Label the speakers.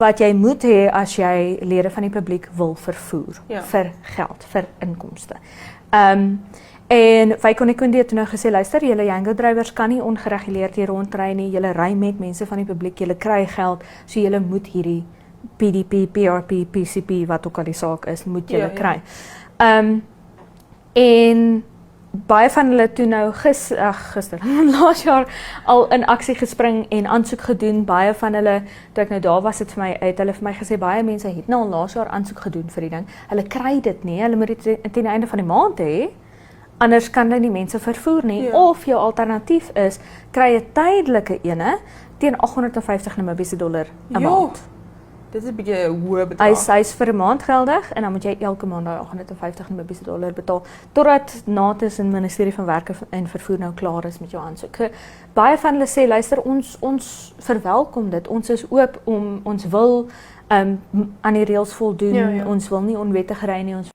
Speaker 1: wat jy moet hê as jy lede van die publiek wil vervoer
Speaker 2: Ja.
Speaker 1: vir geld, vir inkomste. En Wykonekundi het nou gesê, luister, julle Yango drywers kan nie ongereguleerd hier rondry nie, julle ry met mense van die publiek, julle kry geld, so julle moet hierdie PDP, PRP, PCP, wat ook al die saak is, moet julle kry. En baie van hulle toe nou gister, laas jaar al in aksie gespring en aansoek gedoen. Baie van hulle, toe ek nou daar was, het hulle vir my gesê, baie mense het nou al laas jaar aansoek gedoen vir die ding. Hulle kry dit nie, hulle moet dit teen die einde van die maand hê. Anders kan hulle nie mense vervoer nie.
Speaker 2: Ja.
Speaker 1: Of jou alternatief is, kry 'n tydelike ene teen 850 Namibiese dollar 'n maand.
Speaker 2: Dit is 'n bietjie 'n hoë bedrag.
Speaker 1: Hy's vir 'n maand geldig en dan moet jy elke maand daai 850 Namibiese dollar betaal totdat NATIS en Ministerie van Werke en Vervoer nou klaar is met jou aansoek. Baie van hulle sê, luister, ons verwelkom dit. Ons is oop om ons wil aan die reëls voldoen.
Speaker 2: Ja.
Speaker 1: Ons wil nie onwettig ry nie. Ons